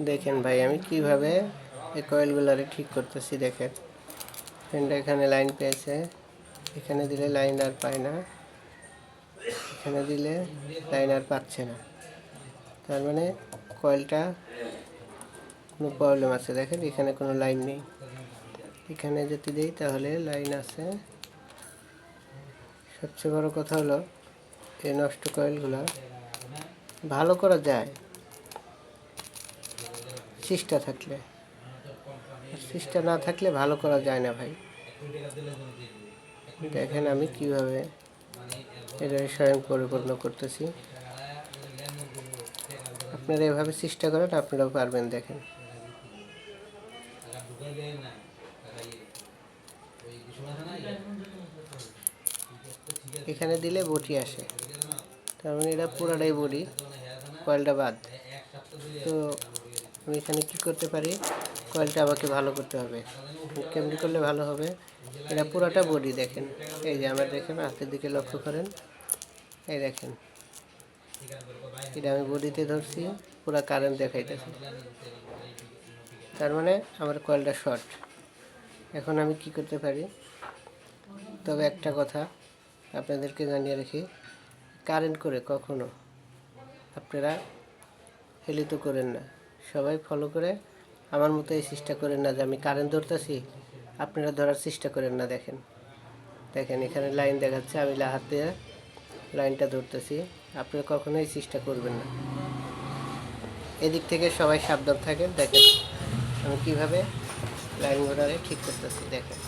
দেখেন ভাই আমি কিভাবে এই কয়েলগুলারে ঠিক করতেছি। দেখেন ফ্যানটা এখানে লাইন পেয়েছে, এখানে দিলে লাইন আর পায় না, এখানে দিলে লাইন আর পাচ্ছে না, তার মানে কয়েলটা কোনো প্রবলেম আছে। দেখেন এখানে কোনো লাইন নেই, এখানে যদি দিই তাহলে লাইন আছে। সবচেয়ে বড় কথা হলো এই নষ্ট কয়েলগুলো ভালো করা যায় সিস্টা থাকলে, সিস্টা না থাকলে ভালো করা যায় না ভাই। দেখেন আমি কিভাবে এটা স্বয়ং পরিপূর্ণ করতেছি। আপনারা এভাবে চেষ্টা করেন, আপনারাও পারবেন। দেখেন এখানে দিলে বটি আসে, তার মানে এটা পুরাটাই বডি, কয়েলটা বাদ। তো আমি এখানে কি করতে পারি, কয়েলটা আমাকে ভালো করতে হবে। কেমনি করলে ভালো হবে, এটা পুরাটা বডি। দেখেন এই যে আমার, দেখেন হাতের দিকে লক্ষ্য করেন, এই দেখেন এটা আমি বডিতে ধরছি, পুরা কারেন্ট দেখাইতেছে, তার মানে আমার কয়েলটা শর্ট। এখন আমি কি করতে পারি, তবে একটা কথা আপনাদেরকে জানিয়ে রাখি, কারেন্ট করে কখনো আপনারা হেলিত করেন না। সবাই ফলো করে আমার মতো এই চেষ্টা করেন না যে আমি কারেন্ট ধরতেছি, আপনারা ধরার চেষ্টা করেন না। দেখেন দেখেন এখানে লাইন দেখাচ্ছে, আমি হাতে লাইনটা ধরতেছি, আপনারা কখনোই চেষ্টা করবেন না। এদিক থেকে সবাই সাবধান থাকেন। দেখেন আমি কীভাবে লাইন ঘোড়ারে ঠিক করতেছি। দেখেন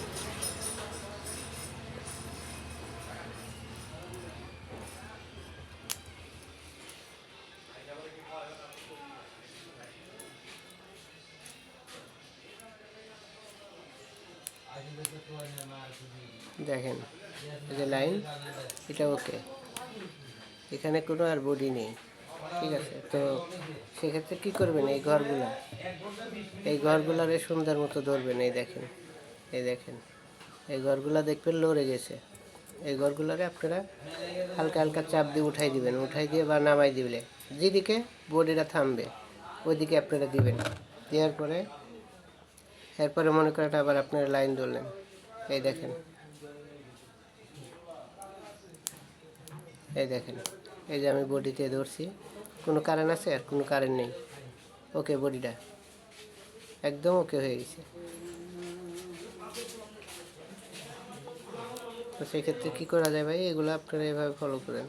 দেখেন এই যে লাইন, এটা ওকে, এখানে কোনো আর বডি নেই, ঠিক আছে। তো সেক্ষেত্রে কী করবেন, এই ঘরগুলারে সুন্দর মতো ধরবেন। এই দেখেন এই দেখেন এই ঘরগুলা দেখবেন লড়ে গেছে, এই ঘরগুলারে আপনারা হালকা হালকা চাপ দিয়ে উঠাই দিবেন, উঠাই দিয়ে বা নামাই দিলে যেদিকে বডিটা থামবে ওইদিকে আপনারা দিবেন। দেওয়ার পরে এরপরে মনে করেন আবার আপনারা লাইন ধরলেন, এই দেখেন এই দেখেন এই যে আমি বডিতে ধরছি, কোনো কারেন্ট আছে আর কোনো কারেন্ট নেই, ওকে বডিটা একদম ওকে হয়ে গেছে। তো সেক্ষেত্রে কী করা যায় ভাই, এগুলো আপনারা এভাবে ফলো করেন।